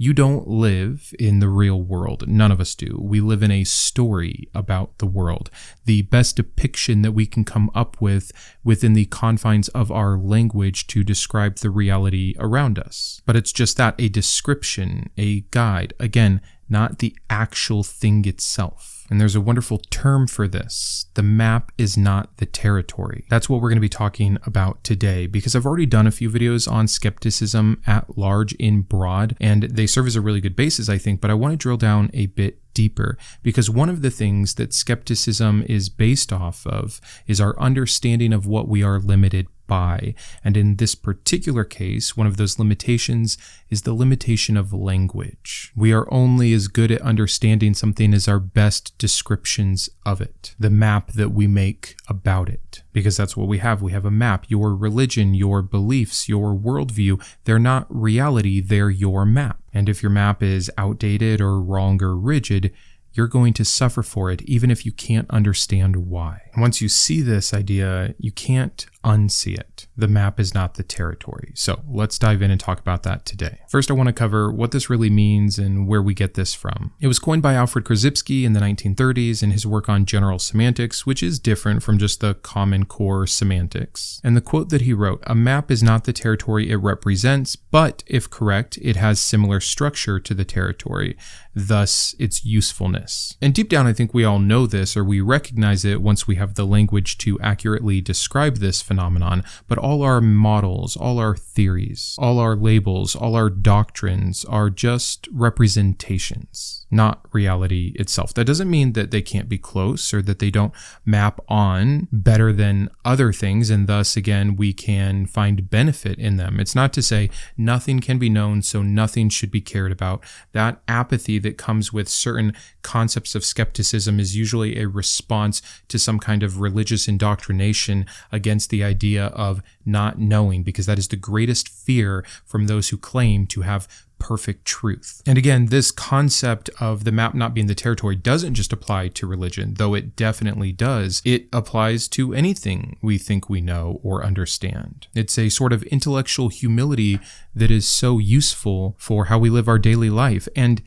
You don't live in the real world. None of us do. We live in a story about the world. The best depiction that we can come up with within the confines of our language to describe the reality around us. But it's just that, a description, a guide. Again, not the actual thing itself. And there's a wonderful term for this. The map is not the territory. That's what we're going to be talking about today, because I've already done a few videos on skepticism at large in broad, and they serve as a really good basis, I think, but I want to drill down a bit deeper, because one of the things that skepticism is based off of is our understanding of what we are limited by. And in this particular case, one of those limitations is the limitation of language. We are only as good at understanding something as our best descriptions of it, the map that we make about it, because that's what we have. We have a map. Your religion, your beliefs, your worldview, they're not reality, they're your map. And if your map is outdated or wrong or rigid, you're going to suffer for it, even if you can't understand why. And once you see this idea, you can't unsee it. The map is not the territory. So let's dive in and talk about that today. First, I want to cover what this really means and where we get this from. It was coined by Alfred Korzybski in the 1930s in his work on general semantics, which is different from just the common core semantics. And the quote that he wrote, "A map is not the territory it represents, but if correct, it has similar structure to the territory, thus its usefulness." And deep down, I think we all know this, or we recognize it once we have the language to accurately describe this phenomenon, but all our models, all our theories, all our labels, all our doctrines are just representations, not reality itself. That doesn't mean that they can't be close or that they don't map on better than other things, and thus, again, we can find benefit in them. It's not to say nothing can be known, so nothing should be cared about. That apathy that comes with certain concepts of skepticism is usually a response to some kind of religious indoctrination against the idea of not knowing, because that is the greatest fear from those who claim to have perfect truth. And again, this concept of the map not being the territory doesn't just apply to religion, though it definitely does. It applies to anything we think we know or understand. It's a sort of intellectual humility that is so useful for how we live our daily life. And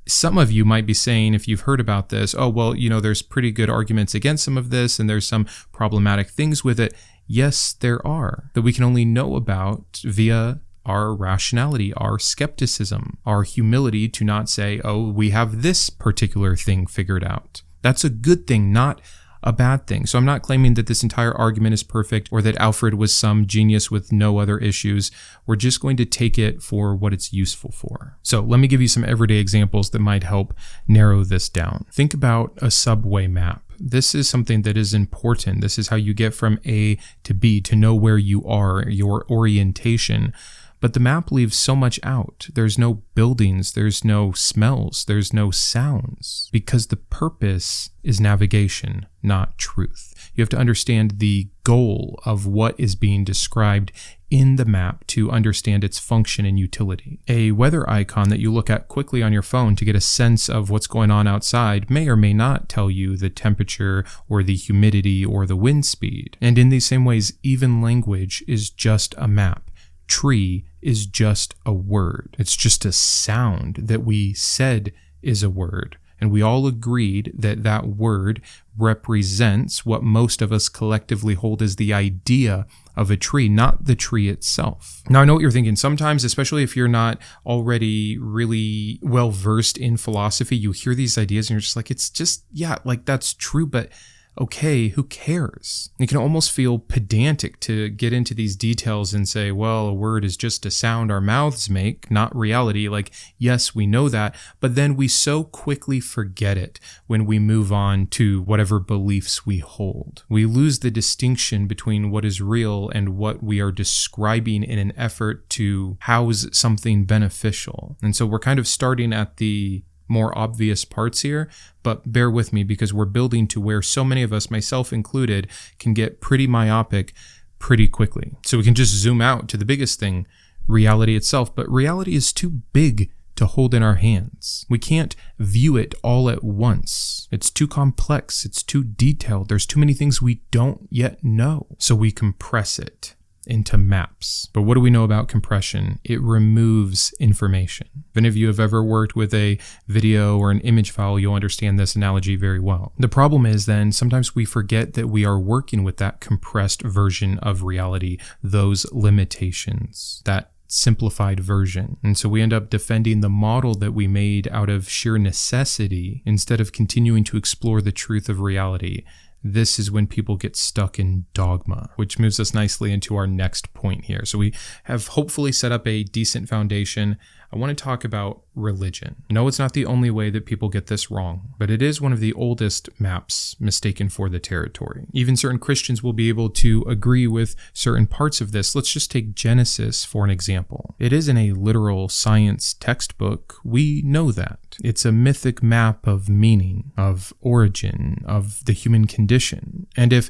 some of you might be saying, if you've heard about this, oh, well, there's pretty good arguments against some of this, and there's some problematic things with it. Yes, there are, that we can only know about via our rationality, our skepticism, our humility to not say, oh, we have this particular thing figured out. That's a good thing, not a bad thing. So I'm not claiming that this entire argument is perfect or that Alfred was some genius with no other issues. We're just going to take it for what it's useful for. So let me give you some everyday examples that might help narrow this down. Think about a subway map. This is something that is important. This is how you get from A to B, to know where you are, your orientation. But the map leaves so much out. There's no buildings, there's no smells, there's no sounds, because the purpose is navigation, not truth. You have to understand the goal of what is being described in the map to understand its function and utility. A weather icon that you look at quickly on your phone to get a sense of what's going on outside may or may not tell you the temperature or the humidity or the wind speed. And in these same ways, even language is just a map. Tree is just a word. It's just a sound that we said is a word. And we all agreed that that word represents what most of us collectively hold as the idea of a tree, not the tree itself. Now, I know what you're thinking. Sometimes, especially if you're not already really well versed in philosophy, you hear these ideas and you're just like, it's just, yeah, like that's true, but okay, who cares? It can almost feel pedantic to get into these details and say, well, a word is just a sound our mouths make, not reality. Like, yes, we know that, but then we so quickly forget it when we move on to whatever beliefs we hold. We lose the distinction between what is real and what we are describing in an effort to house something beneficial. And so we're kind of starting at the more obvious parts here, but bear with me because we're building to where so many of us, myself included, can get pretty myopic pretty quickly. So we can just zoom out to the biggest thing, reality itself, but reality is too big to hold in our hands. We can't view it all at once. It's too complex, it's too detailed, there's too many things we don't yet know. So we compress it. into maps. But what do we know about compression? It removes information. If any of you have ever worked with a video or an image file, you'll understand this analogy very well. The problem is then sometimes we forget that we are working with that compressed version of reality, those limitations, that simplified version. And so we end up defending the model that we made out of sheer necessity instead of continuing to explore the truth of reality. This is when people get stuck in dogma, which moves us nicely into our next point here. So we have hopefully set up a decent foundation. I want to talk about religion. No, it's not the only way that people get this wrong, but it is one of the oldest maps mistaken for the territory. Even certain Christians will be able to agree with certain parts of this. Let's just take Genesis for an example. It isn't a literal science textbook. We know that. It's a mythic map of meaning, of origin, of the human condition. And if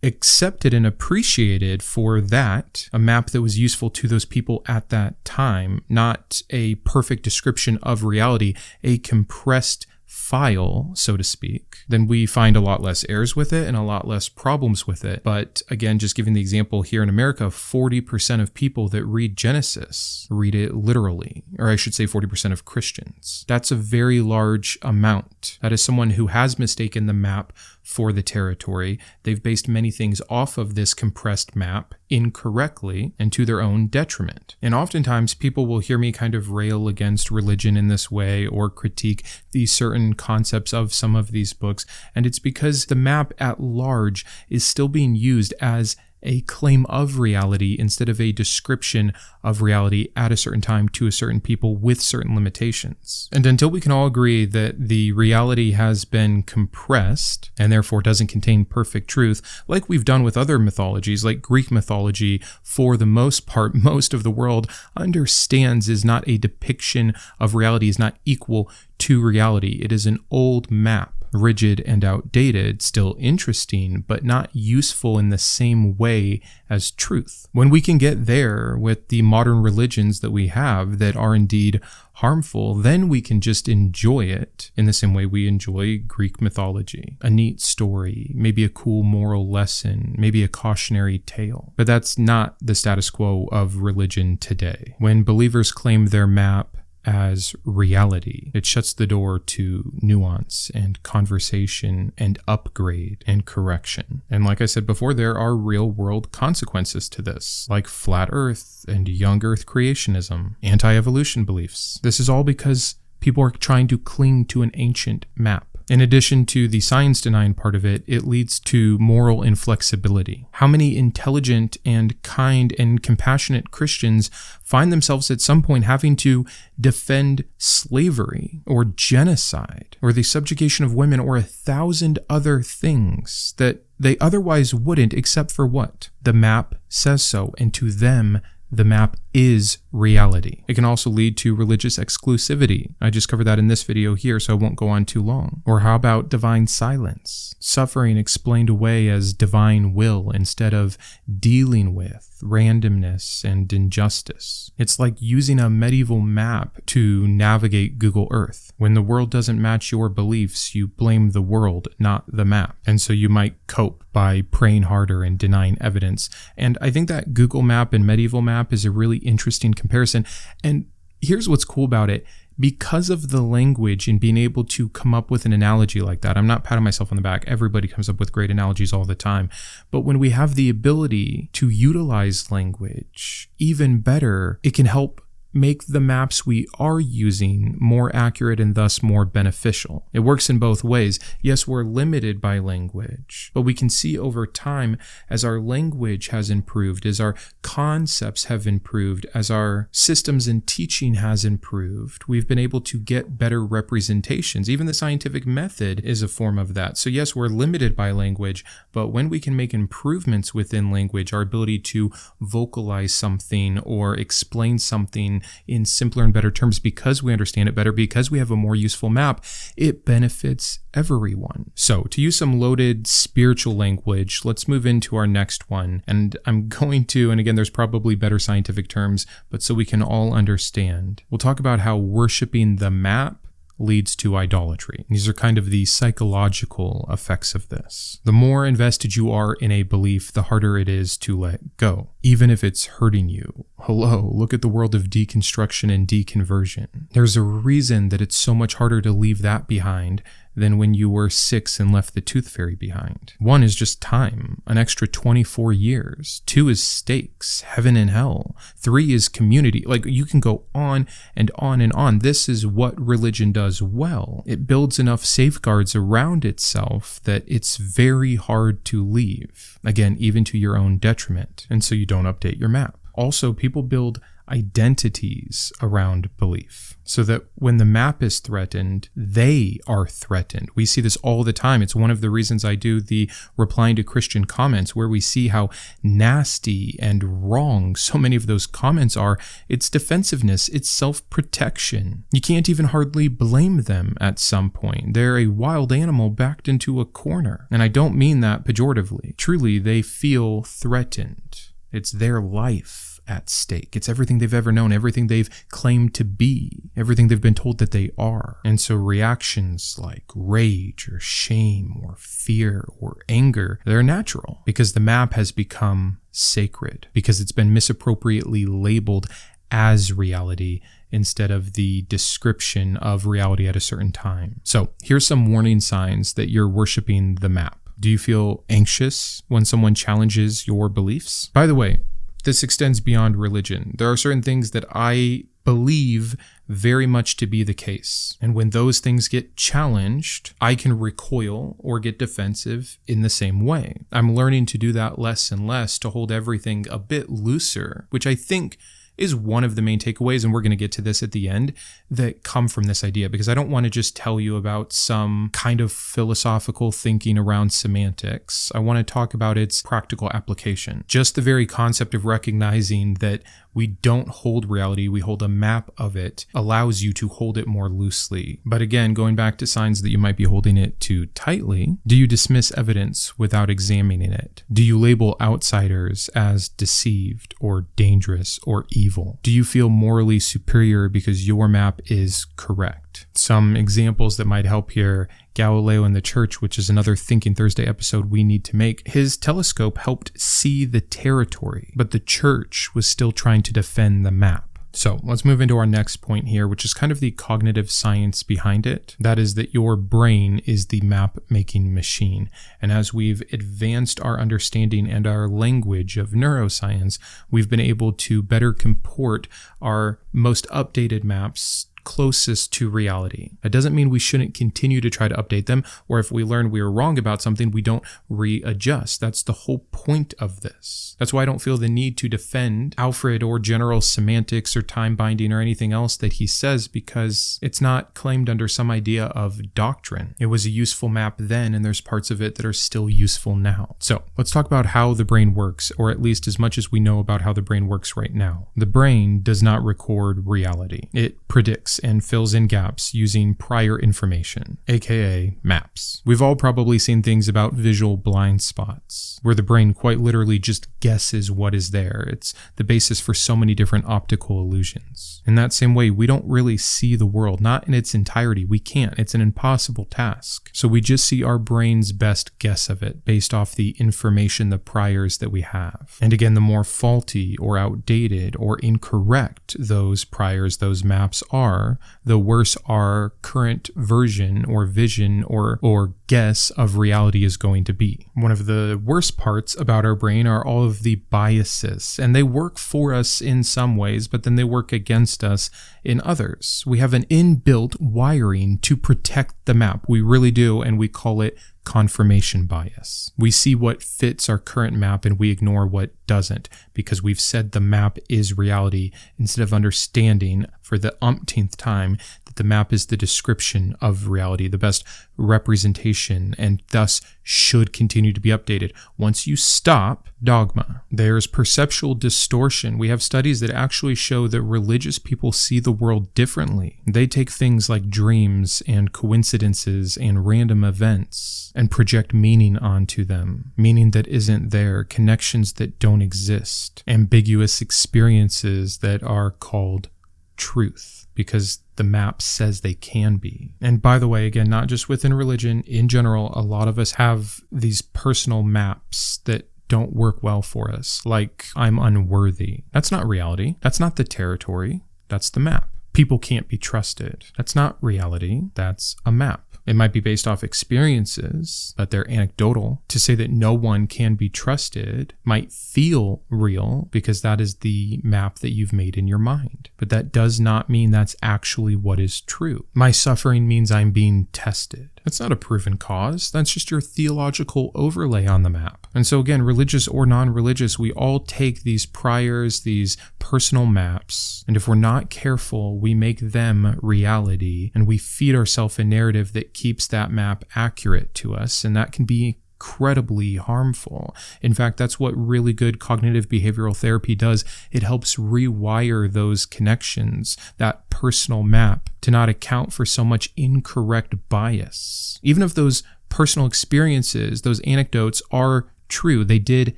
accepted and appreciated for that, a map that was useful to those people at that time, not a perfect description of reality, a compressed file, so to speak, then we find a lot less errors with it and a lot less problems with it. But again, just giving the example here in America, 40% of people that read Genesis read it literally, or I should say 40% of Christians. That's a very large amount. That is someone who has mistaken the map for the territory. They've based many things off of this compressed map incorrectly and to their own detriment. And oftentimes people will hear me kind of rail against religion in this way or critique these certain concepts of some of these books. And it's because the map at large is still being used as a claim of reality instead of a description of reality at a certain time to a certain people with certain limitations. And until we can all agree that the reality has been compressed and therefore doesn't contain perfect truth, like we've done with other mythologies, like Greek mythology, for the most part, most of the world understands is not a depiction of reality, is not equal to reality. It is an old map. Rigid and outdated, still interesting, but not useful in the same way as truth. When we can get there with the modern religions that we have that are indeed harmful, then we can just enjoy it in the same way we enjoy Greek mythology. A neat story, maybe a cool moral lesson, maybe a cautionary tale. But that's not the status quo of religion today. When believers claim their map as reality, it shuts the door to nuance and conversation and upgrade and correction. And like I said before, there are real world consequences to this, like flat earth and young earth creationism, anti-evolution beliefs. This is all because people are trying to cling to an ancient map. In addition to the science denying part of it, it leads to moral inflexibility. How many intelligent and kind and compassionate Christians find themselves at some point having to defend slavery or genocide or the subjugation of women or 1,000 other things that they otherwise wouldn't, except for what? The map says so, and to them, the map is reality. It can also lead to religious exclusivity. I just covered that in this video here, so I won't go on too long. Or how about divine silence? Suffering explained away as divine will instead of dealing with randomness and injustice. It's like using a medieval map to navigate Google Earth. When the world doesn't match your beliefs, you blame the world, not the map. And so you might cope by praying harder and denying evidence. And I think that Google map and medieval map is a really interesting comparison. And here's what's cool about it. Because of the language and being able to come up with an analogy like that, I'm not patting myself on the back. Everybody comes up with great analogies all the time. But when we have the ability to utilize language even better, it can help make the maps we are using more accurate and thus more beneficial. It works in both ways. Yes, we're limited by language, but we can see over time as our language has improved, as our concepts have improved, as our systems and teaching has improved, we've been able to get better representations. Even the scientific method is a form of that. So yes, we're limited by language, but when we can make improvements within language, our ability to vocalize something or explain something in simpler and better terms because we understand it better, because we have a more useful map, it benefits everyone. So to use some loaded spiritual language, let's move into our next one. And I'm going to, and again, there's probably better scientific terms, but so we can all understand, we'll talk about how worshiping the map leads to idolatry. These are kind of the psychological effects of this. The more invested you are in a belief, the harder it is to let go, even if it's hurting you. Hello, look at the world of deconstruction and deconversion. There's a reason that it's so much harder to leave that behind than when you were 6 and left the tooth fairy behind. 1 is just time, an extra 24 years. 2 is stakes, heaven and hell. 3 is community. Like, you can go on and on and on. This is what religion does well. It builds enough safeguards around itself that it's very hard to leave. Again, even to your own detriment. And so you don't update your map. Also, people build identities around belief so that when the map is threatened, they are threatened. We see this all the time. It's one of the reasons I do the replying to Christian comments, where we see how nasty and wrong so many of those comments are. It's defensiveness. It's self-protection. You can't even hardly blame them at some point. They're a wild animal backed into a corner. And I don't mean that pejoratively. Truly, they feel threatened. It's their life at stake. It's everything they've ever known, everything they've claimed to be, everything they've been told that they are. And so reactions like rage or shame or fear or anger, they're natural because the map has become sacred, because it's been misappropriately labeled as reality instead of the description of reality at a certain time. So here's some warning signs that you're worshiping the map. Do you feel anxious when someone challenges your beliefs? By the way, this extends beyond religion. There are certain things that I believe very much to be the case. And when those things get challenged, I can recoil or get defensive in the same way. I'm learning to do that less and less, to hold everything a bit looser, which I think is one of the main takeaways, and we're going to get to this at the end, that come from this idea, because I don't want to just tell you about some kind of philosophical thinking around semantics. I want to talk about its practical application. Just the very concept of recognizing that we don't hold reality, we hold a map of it, allows you to hold it more loosely. But again, going back to signs that you might be holding it too tightly, do you dismiss evidence without examining it? Do you label outsiders as deceived or dangerous or evil? Do you feel morally superior because your map is correct? Some examples that might help here: Galileo and the Church, which is another Thinking Thursday episode we need to make. His telescope helped see the territory, but the Church was still trying to defend the map. So let's move into our next point here, which is kind of the cognitive science behind it. That is that your brain is the map-making machine. And as we've advanced our understanding and our language of neuroscience, we've been able to better comport our most updated maps closest to reality. That doesn't mean we shouldn't continue to try to update them, or if we learn we were wrong about something, we don't readjust. That's the whole point of this. That's why I don't feel the need to defend Alfred or general semantics or time binding or anything else that he says, because it's not claimed under some idea of doctrine. It was a useful map then, and there's parts of it that are still useful now. So let's talk about how the brain works, or at least as much as we know about how the brain works right now. The brain does not record reality. It predicts and fills in gaps using prior information, aka maps. We've all probably seen things about visual blind spots, where the brain quite literally just guesses what is there. It's the basis for so many different optical illusions. In that same way, we don't really see the world, not in its entirety. We can't. It's an impossible task. So we just see our brain's best guess of it based off the information, the priors that we have. And again, the more faulty or outdated or incorrect those priors, those maps are, the worse our current version or vision or guess of reality is going to be. One of the worst parts about our brain are all of the biases, and they work for us in some ways, but then they work against us in others. We have an inbuilt wiring to protect the map. We really do, and we call it confirmation bias. We see what fits our current map and we ignore what doesn't, because we've said the map is reality instead of understanding for the umpteenth time that the map is the description of reality, the best representation, and thus should continue to be updated. Once you stop dogma, there's perceptual distortion. We have studies that actually show that religious people see the world differently. They take things like dreams and coincidences and random events and project meaning onto them, meaning that isn't there, connections that don't exist, ambiguous experiences that are called truth, because the map says they can be. And by the way, again, not just within religion, in general, a lot of us have these personal maps that don't work well for us, like I'm unworthy. That's not reality. That's not the territory. That's the map. People can't be trusted. That's not reality. That's a map. It might be based off experiences, but they're anecdotal. To say that no one can be trusted might feel real because that is the map that you've made in your mind. But that does not mean that's actually what is true. My suffering means I'm being tested. That's not a proven cause. That's just your theological overlay on the map. And so again, religious or non-religious, we all take these priors, these personal maps, and if we're not careful, we make them reality, and we feed ourselves a narrative that keeps that map accurate to us, and that can be incredibly harmful. In fact, that's what really good cognitive behavioral therapy does. It helps rewire those connections, that personal map, to not account for so much incorrect bias. Even if those personal experiences, those anecdotes are true, they did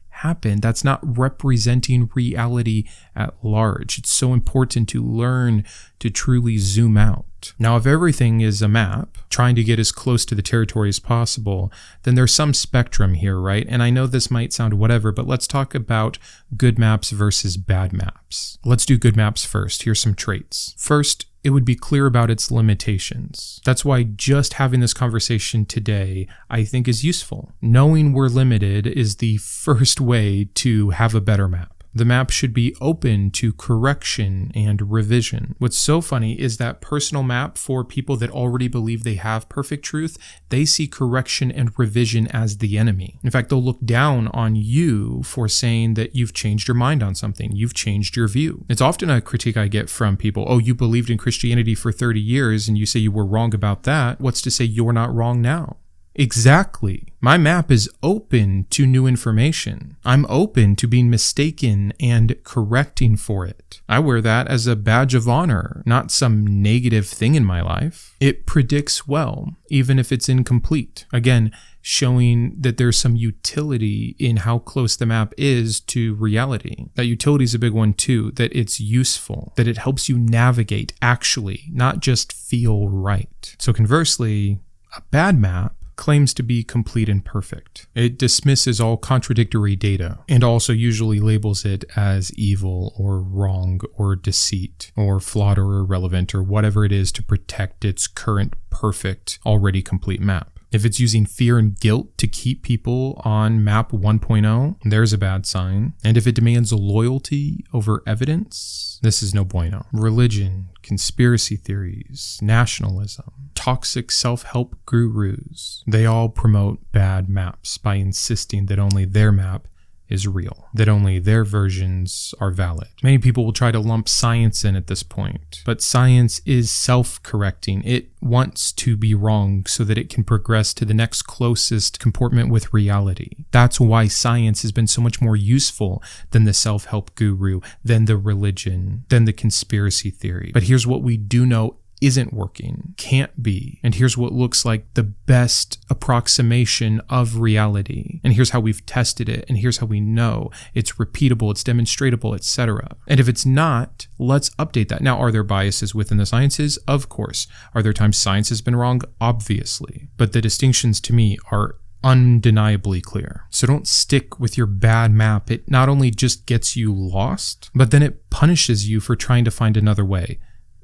happen, that's not representing reality at large. It's so important to learn to truly zoom out. Now, if everything is a map, trying to get as close to the territory as possible, then there's some spectrum here, right? And I know this might sound whatever, but let's talk about good maps versus bad maps. Let's do good maps first. Here's some traits. First, it would be clear about its limitations. That's why just having this conversation today, I think, is useful. Knowing we're limited is the first way to have a better map. The map should be open to correction and revision. What's so funny is that personal map for people that already believe they have perfect truth, they see correction and revision as the enemy. In fact, they'll look down on you for saying that you've changed your mind on something, you've changed your view. It's often a critique I get from people, oh, you believed in Christianity for 30 years and you say you were wrong about that. What's to say you're not wrong now? Exactly. My map is open to new information. I'm open to being mistaken and correcting for it. I wear that as a badge of honor, not some negative thing in my life. It predicts well, even if it's incomplete. Again, showing that there's some utility in how close the map is to reality. That utility is a big one too, that it's useful, that it helps you navigate actually, not just feel right. So conversely, a bad map claims to be complete and perfect. It dismisses all contradictory data and also usually labels it as evil or wrong or deceit or flawed or irrelevant or whatever it is to protect its current perfect, already complete map. If it's using fear and guilt to keep people on map 1.0, there's a bad sign. And if it demands loyalty over evidence, this is no bueno. Religion, conspiracy theories, nationalism, toxic self-help gurus, they all promote bad maps by insisting that only their map is real, that only their versions are valid. Many people will try to lump science in at this point, but science is self-correcting. It wants to be wrong so that it can progress to the next closest comportment with reality. That's why science has been so much more useful than the self-help guru, than the religion, than the conspiracy theory. But here's what we do know isn't working, can't be, and here's what looks like the best approximation of reality, and here's how we've tested it, and here's how we know it's repeatable, it's demonstratable, etc. And if it's not, let's update that. Now, are there biases within the sciences? Of course. Are there times science has been wrong? Obviously. But the distinctions to me are undeniably clear. So don't stick with your bad map. It not only just gets you lost, but then it punishes you for trying to find another way.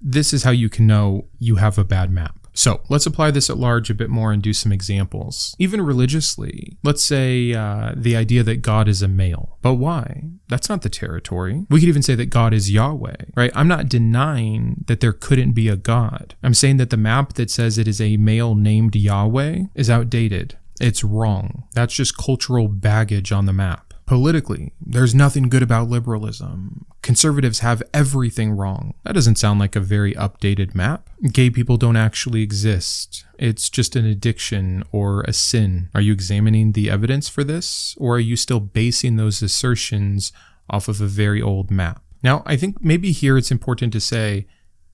This is how you can know you have a bad map. So let's apply this at large a bit more and do some examples. Even religiously, let's say the idea that God is a male. But why? That's not the territory. We could even say that God is Yahweh, right? I'm not denying that there couldn't be a God. I'm saying that the map that says it is a male named Yahweh is outdated. It's wrong. That's just cultural baggage on the map. Politically, there's nothing good about liberalism. Conservatives have everything wrong. That doesn't sound like a very updated map. Gay people don't actually exist. It's just an addiction or a sin. Are you examining the evidence for this? Or are you still basing those assertions off of a very old map? Now, I think maybe here it's important to say,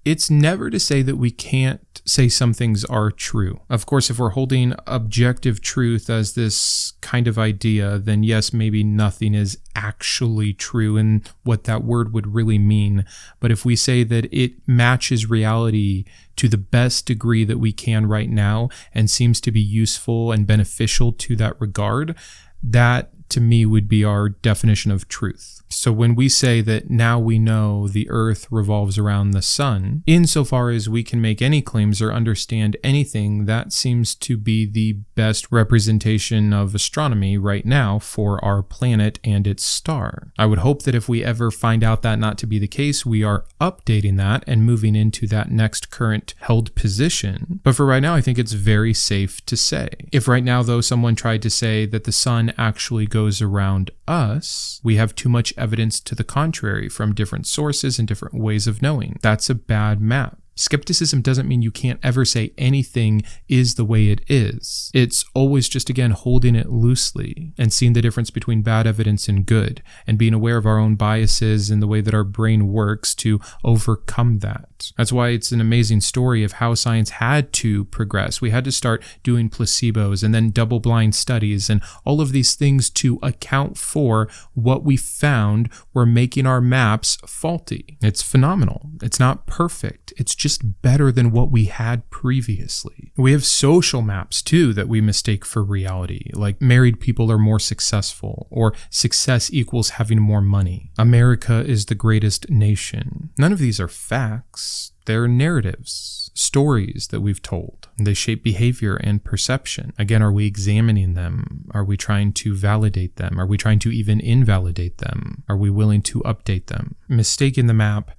it's never to say that we can't say some things are true. Of course, if we're holding objective truth as this kind of idea, then yes, maybe nothing is actually true in what that word would really mean. But if we say that it matches reality to the best degree that we can right now and seems to be useful and beneficial to that regard, that to me would be our definition of truth. So when we say that now we know the earth revolves around the sun, insofar as we can make any claims or understand anything, that seems to be the best representation of astronomy right now for our planet and its star. I would hope that if we ever find out that not to be the case, we are updating that and moving into that next current held position. But for right now, I think it's very safe to say. If right now, though, someone tried to say that the sun actually goes around us, we have too much evidence to the contrary from different sources and different ways of knowing. That's a bad map. Skepticism doesn't mean you can't ever say anything is the way it is. It's always just, again, holding it loosely and seeing the difference between bad evidence and good, and being aware of our own biases and the way that our brain works to overcome that. That's why it's an amazing story of how science had to progress. We had to start doing placebos and then double-blind studies and all of these things to account for what we found were making our maps faulty. It's phenomenal. It's not perfect. It's just better than what we had previously. We have social maps too that we mistake for reality, like married people are more successful, or success equals having more money. America is the greatest nation. None of these are facts. They're narratives, stories that we've told. They shape behavior and perception. Again, are we examining them? Are we trying to validate them? Are we trying to even invalidate them? Are we willing to update them? Mistaking the map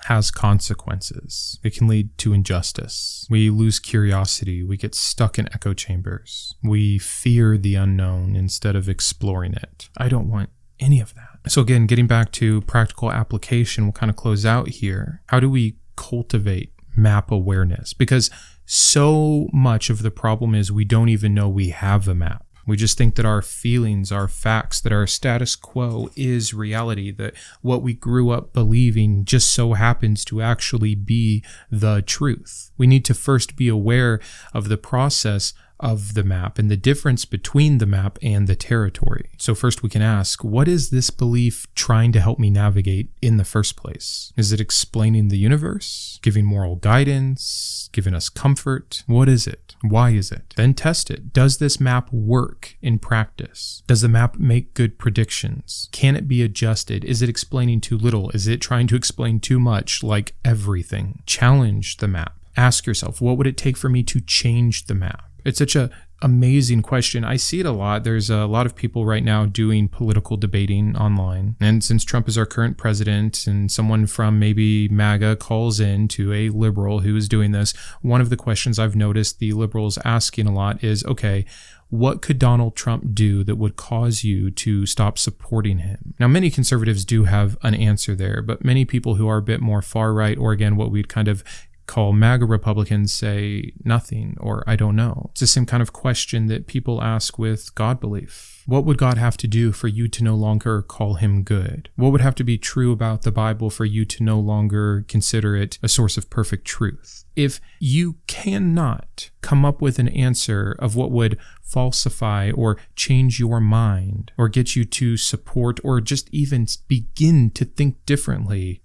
has consequences. It can lead to injustice. We lose curiosity. We get stuck in echo chambers. We fear the unknown instead of exploring it. I don't want any of that. So again, getting back to practical application, we'll kind of close out here. How do we cultivate map awareness? Because so much of the problem is we don't even know we have a map. We just think that our feelings are facts, that our status quo is reality, that what we grew up believing just so happens to actually be the truth. We need to first be aware of the process of the map and the difference between the map and the territory. So first we can ask, what is this belief trying to help me navigate in the first place? Is it explaining the universe? Giving moral guidance? Giving us comfort? What is it? Why is it? Then test it. Does this map work in practice? Does the map make good predictions? Can it be adjusted? Is it explaining too little? Is it trying to explain too much, like everything? Challenge the map. Ask yourself, what would it take for me to change the map? It's such an amazing question. I see it a lot. There's a lot of people right now doing political debating online. And since Trump is our current president and someone from maybe MAGA calls in to a liberal who is doing this, one of the questions I've noticed the liberals asking a lot is, okay, what could Donald Trump do that would cause you to stop supporting him? Now, many conservatives do have an answer there, but many people who are a bit more far right, or again, what we'd kind of call MAGA Republicans, say nothing, or I don't know. It's the same kind of question that people ask with God belief. What would God have to do for you to no longer call him good? What would have to be true about the Bible for you to no longer consider it a source of perfect truth? If you cannot come up with an answer of what would falsify or change your mind or get you to support or just even begin to think differently,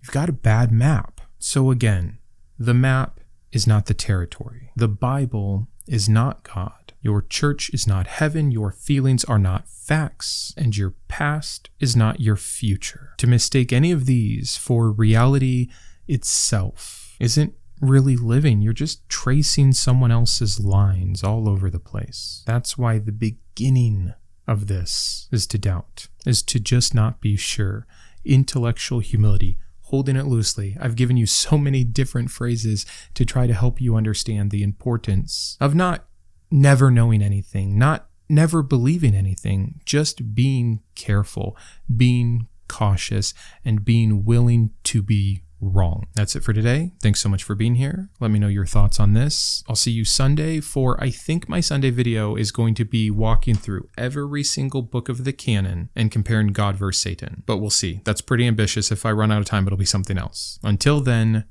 you've got a bad map. So again, the map is not the territory. The Bible is not God. Your church is not heaven. Your feelings are not facts. And your past is not your future. To mistake any of these for reality itself isn't really living. You're just tracing someone else's lines all over the place. That's why the beginning of this is to doubt, is to just not be sure. Intellectual humility, holding it loosely. I've given you so many different phrases to try to help you understand the importance of not never knowing anything, not never believing anything, just being careful, being cautious, and being willing to be wrong. That's it for today. Thanks so much for being here. Let me know your thoughts on this. I'll see you Sunday for, I think my Sunday video is going to be walking through every single book of the canon and comparing God versus Satan. But we'll see. That's pretty ambitious. If I run out of time, it'll be something else. Until then,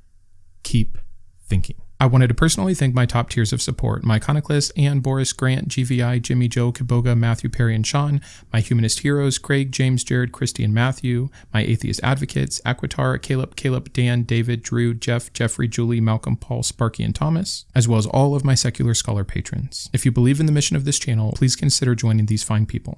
keep thinking. I wanted to personally thank my top tiers of support, my Iconoclast, Anne, Boris, Grant, GVI, Jimmy, Joe, Kitboga, Matthew, Perry, and Shawn, my Humanist heroes, Craig, James, Jarrod, Kristi, and Matthew, my Atheist advocates, Aquitar, Caleb, Dan, David, Drew, Jeff, Jeffrey, Julie, Malcolm, Paul, Sparky, and Thomas, as well as all of my Secular Scholar patrons. If you believe in the mission of this channel, please consider joining these fine people.